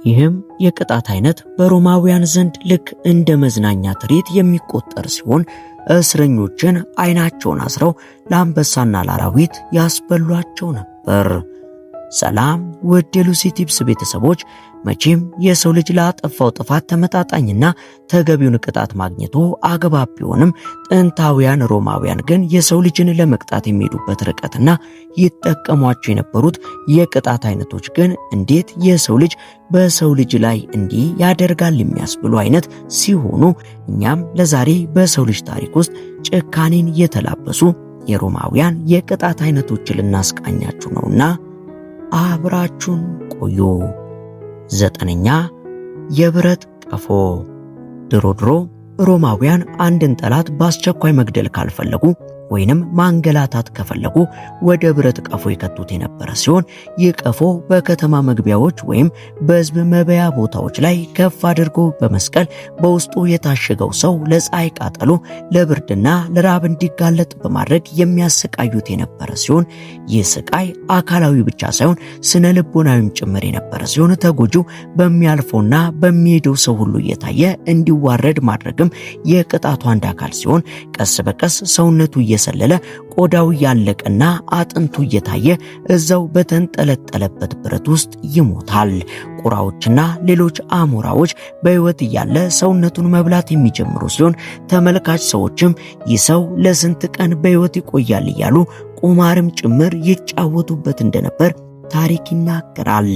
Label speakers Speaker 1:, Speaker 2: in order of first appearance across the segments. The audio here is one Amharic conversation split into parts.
Speaker 1: ይህም የቅጣት አይነት በሮማውያን ዘንድ ልክ እንደ መዝናኛ ትርኢት የሚቆጠር ሲሆን እስረኞችን አይናቸውን አስረው ለአንበሳና ለአራዊት ያስበሏቸው ነበር። ሰላም ውድ የሉሲ ቲፕስ ቤተሰቦች፣ መቼም የሰው ልጅ ላጠፋው ጥፋት ተመጣጣኝና ተገቢውን ቅጣት ማግኘቱ አግባብ ቢሆንም ጥንታውያን ሮማውያን ግን የሰው ልጅን ለመቅጣት የሚሄዱበት ርቀትና ይጠቀሟቸው የነበሩት የቅጣት አይነቶች ግን እንዴት የሰው ልጅ በሰው ልጅ ላይ እንዲህ ያደርጋል የሚያስብሉ አይነት ሲሆኑ እኛም ለዛሬ በሰው ልጅ ታሪክ ውስጥ ጭካኔን የተላበሱ የሮማውያን የቅጣት አይነቶችን ልናስቃኛችሁ ነውና አብራችሁን ቆዩ። 9ኛ የብረት ቀፎ። ድሮ ሮማውያን አንድን ጠላት በአስቸኳይ መግደል ካልፈለጉ ወይንም ማንገላታት ከፈለጉ ወደ ብረት ቀፎ ይከቱት የነበረ ሲሆን ይህ ቀፎ በከተማ መግቢያዎች ወይም በሕዝብ መበያ ቦታዎች ላይ ከፍ አድርጎ በመስቀል በውስጡ የታሸገው ሰው ለፀሐይ ቃጠሎ፣ ለብርድና ለራብ እንዲጋለጥ በማድረግ የሚያሰቃዩት የነበረ ሲሆን ይህ ስቃይ አካላዊ ብቻ ሳይሆን ስነ ልቦናዊም ጭምር የነበረ ሲሆን ተጎጂው በሚያልፈውና በሚሄደው ሰው ሁሉ እየታየ እንዲዋረድ ማድረግም የቅጣቱ አንድ አካል ሲሆን ቀስ በቀስ ሰውነቱ እየሰለለ ቆዳው ያለቀና አጥንቱ እየታየ እዛው በተንጠለጠለበት ብረት ውስጥ ይሞታል። ቁራዎችና ሌሎች አሞራዎች በሕይወት እያለ ሰውነቱን መብላት የሚጀምሩ ሲሆን ተመልካች ሰዎችም ይህ ሰው ለስንት ቀን በሕይወት ይቆያል እያሉ ቁማርም ጭምር ይጫወቱበት እንደነበር ታሪክ ይናገራል።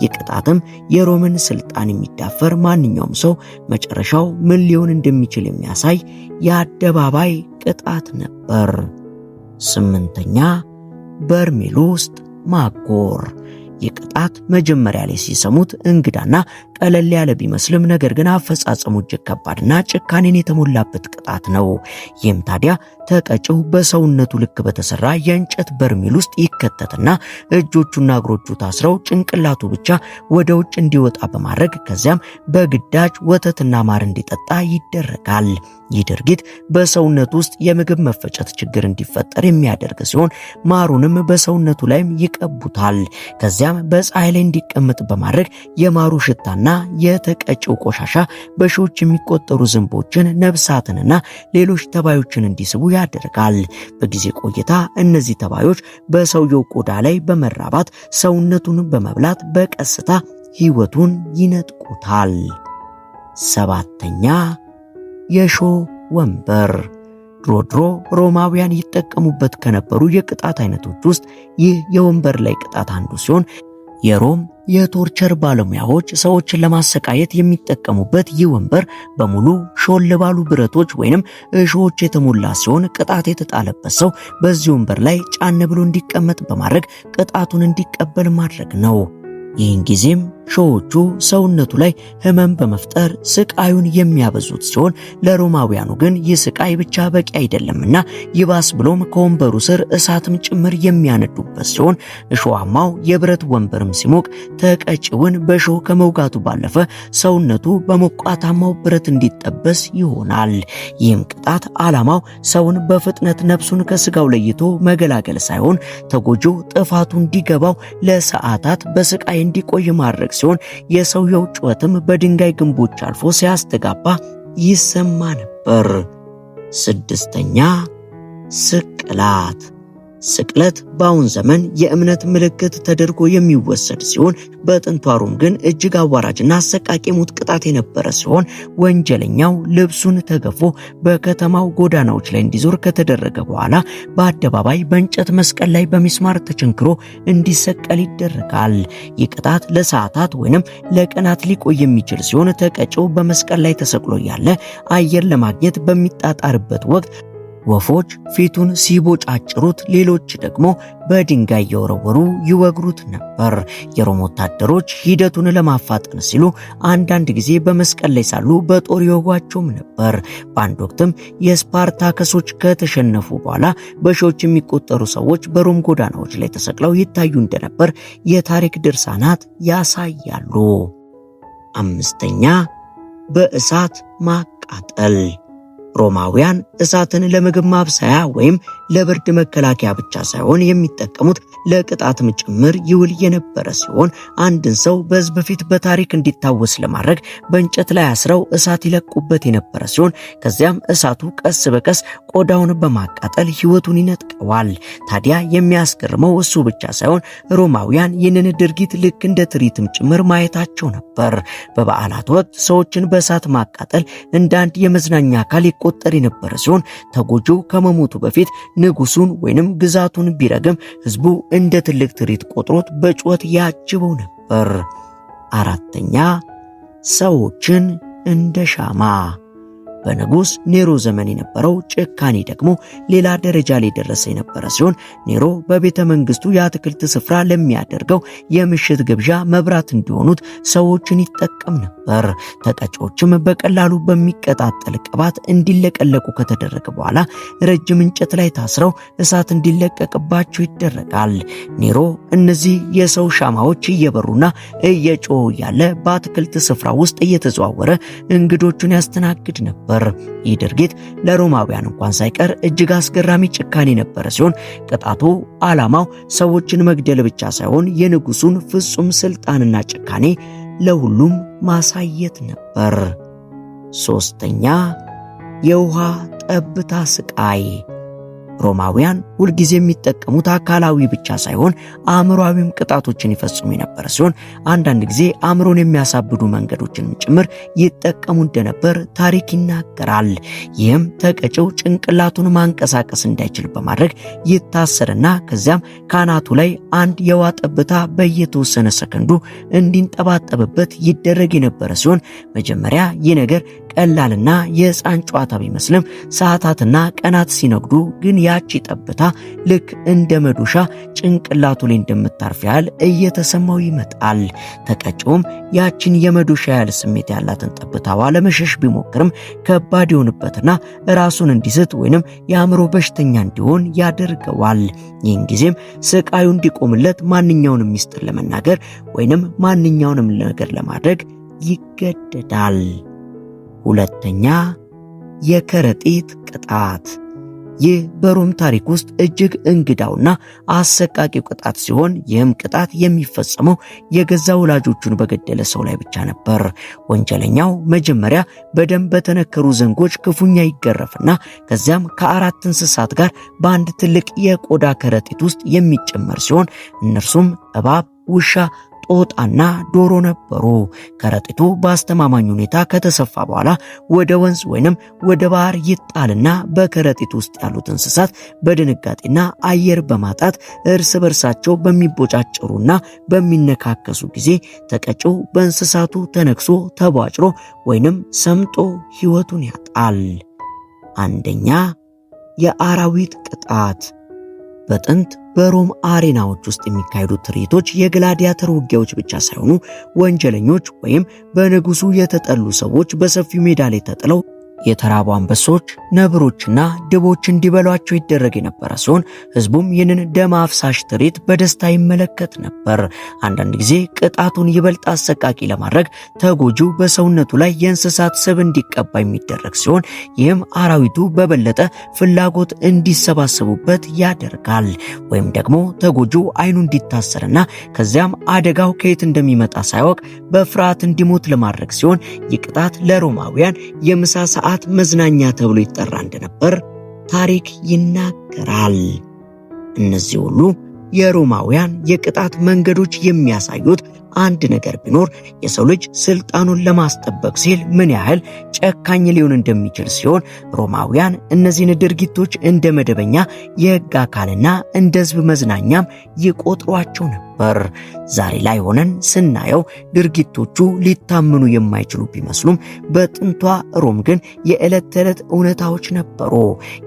Speaker 1: የቅጣትም የሮምን ስልጣን የሚዳፈር ማንኛውም ሰው መጨረሻው ምን ሊሆን እንደሚችል የሚያሳይ የአደባባይ ቅጣት ነበር። 8ኛ በርሜል ውስጥ ማጎር። የቅጣት መጀመሪያ ላይ ሲሰሙት እንግዳና ቀለል ያለ ቢመስልም ነገር ግን አፈጻጸሙ እጅግ ከባድና ጭካኔን የተሞላበት ቅጣት ነው። ይህም ታዲያ ተቀጪው በሰውነቱ ልክ በተሰራ የእንጨት በርሜል ውስጥ ይከተትና እጆቹና እግሮቹ ታስረው ጭንቅላቱ ብቻ ወደ ውጭ እንዲወጣ በማድረግ ከዚያም በግዳጅ ወተትና ማር እንዲጠጣ ይደረጋል። ይህ ድርጊት በሰውነቱ ውስጥ የምግብ መፈጨት ችግር እንዲፈጠር የሚያደርግ ሲሆን ማሩንም በሰውነቱ ላይም ይቀቡታል። ከዚያም በፀሐይ ላይ እንዲቀመጥ በማድረግ የማሩ ሽታና የተቀጨው ቆሻሻ በሺዎች የሚቆጠሩ ዝንቦችን፣ ነፍሳትንና ሌሎች ተባዮችን እንዲስቡ ያደርጋል። በጊዜ ቆይታ እነዚህ ተባዮች በሰውየው ቆዳ ላይ በመራባት ሰውነቱን በመብላት በቀስታ ሕይወቱን ይነጥቁታል። 7ኛ የሾህ ወንበር። ድሮ ሮማውያን ይጠቀሙበት ከነበሩ የቅጣት አይነቶች ውስጥ ይህ የወንበር ላይ ቅጣት አንዱ ሲሆን የሮም የቶርቸር ባለሙያዎች ሰዎችን ለማሰቃየት የሚጠቀሙበት ይህ ወንበር በሙሉ ሾል ባሉ ብረቶች ወይንም እሾዎች የተሞላ ሲሆን ቅጣት የተጣለበት ሰው በዚህ ወንበር ላይ ጫን ብሎ እንዲቀመጥ በማድረግ ቅጣቱን እንዲቀበል ማድረግ ነው። ይህን ጊዜም ሾዎቹ ሰውነቱ ላይ ህመም በመፍጠር ስቃዩን የሚያበዙት ሲሆን ለሮማውያኑ ግን ይህ ስቃይ ብቻ በቂ አይደለምና ይባስ ብሎም ከወንበሩ ስር እሳትም ጭምር የሚያነዱበት ሲሆን እሾሃማው የብረት ወንበርም ሲሞቅ ተቀጪውን በሾህ ከመውጋቱ ባለፈ ሰውነቱ በሞቃታማው ብረት እንዲጠበስ ይሆናል። ይህም ቅጣት ዓላማው ሰውን በፍጥነት ነፍሱን ከስጋው ለይቶ መገላገል ሳይሆን ተጎጂው ጥፋቱ እንዲገባው ለሰዓታት በስቃይ እንዲቆይ ማድረግ ሲሆን የሰውየው ጩኸትም በድንጋይ ግንቦች አልፎ ሲያስተጋባ ይሰማ ነበር። 6ኛ ስቅላት። ስቅለት በአሁን ዘመን የእምነት ምልክት ተደርጎ የሚወሰድ ሲሆን በጥንቷ ሮም ግን እጅግ አዋራጅና አሰቃቂ ሞት ቅጣት የነበረ ሲሆን ወንጀለኛው ልብሱን ተገፎ በከተማው ጎዳናዎች ላይ እንዲዞር ከተደረገ በኋላ በአደባባይ በእንጨት መስቀል ላይ በሚስማር ተቸንክሮ እንዲሰቀል ይደረጋል። ይህ ቅጣት ለሰዓታት ወይንም ለቀናት ሊቆይ የሚችል ሲሆን ተቀጪው በመስቀል ላይ ተሰቅሎ ያለ አየር ለማግኘት በሚጣጣርበት ወቅት ወፎች ፊቱን ሲቦጫጭሩት፣ ሌሎች ደግሞ በድንጋይ እየወረወሩ ይወግሩት ነበር። የሮም ወታደሮች ሂደቱን ለማፋጠን ሲሉ አንዳንድ ጊዜ በመስቀል ላይ ሳሉ በጦር ይወጓቸውም ነበር። በአንድ ወቅትም የስፓርታከሶች ከተሸነፉ በኋላ በሺዎች የሚቆጠሩ ሰዎች በሮም ጎዳናዎች ላይ ተሰቅለው ይታዩ እንደነበር የታሪክ ድርሳናት ያሳያሉ። 5ኛ በእሳት ማቃጠል። ሮማውያን እሳትን ለምግብ ማብሰያ ወይም ለብርድ መከላከያ ብቻ ሳይሆን የሚጠቀሙት ለቅጣትም ጭምር ይውል የነበረ ሲሆን አንድን ሰው በሕዝብ ፊት በታሪክ እንዲታወስ ለማድረግ በእንጨት ላይ አስረው እሳት ይለቁበት የነበረ ሲሆን ከዚያም እሳቱ ቀስ በቀስ ቆዳውን በማቃጠል ሕይወቱን ይነጥቀዋል። ታዲያ የሚያስገርመው እሱ ብቻ ሳይሆን ሮማውያን ይህንን ድርጊት ልክ እንደ ትርኢትም ጭምር ማየታቸው ነበር። በበዓላት ወቅት ሰዎችን በእሳት ማቃጠል እንደ አንድ የመዝናኛ አካል ይቆጠር የነበረ ሲሆን ተጎጂው ከመሞቱ በፊት ንጉሱን ወይንም ግዛቱን ቢረግም ህዝቡ እንደ ትልቅ ትርኢት ቆጥሮት በጩኸት ያጅበው ነበር። አራተኛ ሰዎችን እንደ ሻማ። በንጉስ ኔሮ ዘመን የነበረው ጭካኔ ደግሞ ሌላ ደረጃ ላይ ደረሰ የነበረ ሲሆን ኔሮ በቤተ መንግስቱ የአትክልት ስፍራ ለሚያደርገው የምሽት ግብዣ መብራት እንዲሆኑት ሰዎችን ይጠቀም ነበር። ተቀጪዎችም በቀላሉ በሚቀጣጠል ቅባት እንዲለቀለቁ ከተደረገ በኋላ ረጅም እንጨት ላይ ታስረው እሳት እንዲለቀቅባቸው ይደረጋል። ኔሮ እነዚህ የሰው ሻማዎች እየበሩና እየጮሁ ያለ በአትክልት ስፍራ ውስጥ እየተዘዋወረ እንግዶቹን ያስተናግድ ነበር። ይህ ድርጊት ለሮማውያን እንኳን ሳይቀር እጅግ አስገራሚ ጭካኔ ነበር ሲሆን ቅጣቱ ዓላማው ሰዎችን መግደል ብቻ ሳይሆን የንጉሱን ፍጹም ስልጣንና ጭካኔ ለሁሉም ማሳየት ነበር። ሶስተኛ የውሃ ጠብታ ስቃይ። ሮማውያን ሁልጊዜ የሚጠቀሙት አካላዊ ብቻ ሳይሆን አእምሮአዊም ቅጣቶችን ይፈጽሙ የነበረ ሲሆን አንዳንድ ጊዜ አእምሮን የሚያሳብዱ መንገዶችንም ጭምር ይጠቀሙ እንደነበር ታሪክ ይናገራል። ይህም ተቀጪው ጭንቅላቱን ማንቀሳቀስ እንዳይችል በማድረግ ይታሰርና ከዚያም ካናቱ ላይ አንድ የውሃ ጠብታ በየተወሰነ ሰከንዱ እንዲንጠባጠብበት ይደረግ የነበረ ሲሆን መጀመሪያ ይህ ነገር ቀላልና የሕፃን ጨዋታ ቢመስልም ሰዓታትና ቀናት ሲነግዱ ግን ያቺ ጠብታ ልክ እንደ መዶሻ ጭንቅላቱ ላይ እንደምታርፍ ያህል እየተሰማው ይመጣል። ተቀጪውም ያቺን የመዶሻ ያህል ስሜት ያላትን ጠብታዋ ለመሸሽ ቢሞክርም ከባድ ይሆንበትና ራሱን እንዲስት ወይንም የአእምሮ በሽተኛ እንዲሆን ያደርገዋል። ይህን ጊዜም ስቃዩ እንዲቆምለት ማንኛውንም ሚስጥር ለመናገር ወይንም ማንኛውንም ነገር ለማድረግ ይገደዳል። ሁለተኛ የከረጢት ቅጣት። ይህ በሮም ታሪክ ውስጥ እጅግ እንግዳውና አሰቃቂው ቅጣት ሲሆን ይህም ቅጣት የሚፈጸመው የገዛ ወላጆቹን በገደለ ሰው ላይ ብቻ ነበር። ወንጀለኛው መጀመሪያ በደም በተነከሩ ዘንጎች ክፉኛ ይገረፍና ከዚያም ከ4 እንስሳት ጋር በአንድ ትልቅ የቆዳ ከረጢት ውስጥ የሚጨመር ሲሆን እነርሱም እባብ፣ ውሻ፣ ጦጣና ዶሮ ነበሩ። ከረጢቱ በአስተማማኝ ሁኔታ ከተሰፋ በኋላ ወደ ወንዝ ወይንም ወደ ባህር ይጣልና በከረጢቱ ውስጥ ያሉት እንስሳት በድንጋጤና አየር በማጣት እርስ በርሳቸው በሚቦጫጨሩና በሚነካከሱ ጊዜ ተቀጪው በእንስሳቱ ተነክሶ ተቧጭሮ ወይንም ሰምጦ ሕይወቱን ያጣል። አንደኛ የአራዊት ቅጣት። በጥንት በሮም አሬናዎች ውስጥ የሚካሄዱ ትርኢቶች የግላዲያተር ውጊያዎች ብቻ ሳይሆኑ ወንጀለኞች ወይም በንጉሱ የተጠሉ ሰዎች በሰፊው ሜዳ ላይ ተጥለው የተራቡ አንበሶች፣ ነብሮችና ድቦች እንዲበሏቸው ይደረግ የነበረ ሲሆን ህዝቡም ይህንን ደም አፍሳሽ ትርኢት በደስታ ይመለከት ነበር። አንዳንድ ጊዜ ቅጣቱን ይበልጥ አሰቃቂ ለማድረግ ተጎጂው በሰውነቱ ላይ የእንስሳት ስብ እንዲቀባ የሚደረግ ሲሆን ይህም አራዊቱ በበለጠ ፍላጎት እንዲሰባሰቡበት ያደርጋል። ወይም ደግሞ ተጎጂው አይኑ እንዲታሰርና ከዚያም አደጋው ከየት እንደሚመጣ ሳያውቅ በፍርሃት እንዲሞት ለማድረግ ሲሆን ይህ ቅጣት ለሮማውያን የምሳ ሰዓት መዝናኛ ተብሎ ይጠራ እንደነበር ታሪክ ይናገራል። እነዚህ ሁሉ የሮማውያን የቅጣት መንገዶች የሚያሳዩት አንድ ነገር ቢኖር የሰው ልጅ ስልጣኑን ለማስጠበቅ ሲል ምን ያህል ጨካኝ ሊሆን እንደሚችል ሲሆን ሮማውያን እነዚህን ድርጊቶች እንደ መደበኛ የሕግ አካልና እንደ ሕዝብ መዝናኛም ይቆጥሯቸው ነበር። ዛሬ ላይ ሆነን ስናየው ድርጊቶቹ ሊታመኑ የማይችሉ ቢመስሉም በጥንቷ ሮም ግን የዕለት ተዕለት እውነታዎች ነበሩ።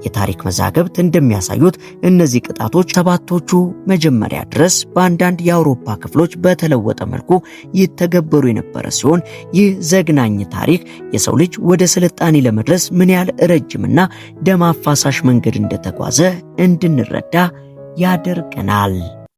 Speaker 1: የታሪክ መዛግብት እንደሚያሳዩት እነዚህ ቅጣቶች ሰባቶቹ መጀመሪያ ድረስ በአንዳንድ የአውሮፓ ክፍሎች በተለወጠ መልኩ ይተገበሩ የነበረ ሲሆን ይህ ዘግናኝ ታሪክ የሰው ልጅ ወደ ስልጣኔ ለመድረስ ምን ያህል ረጅምና ደም አፋሳሽ መንገድ እንደተጓዘ እንድንረዳ ያደርገናል።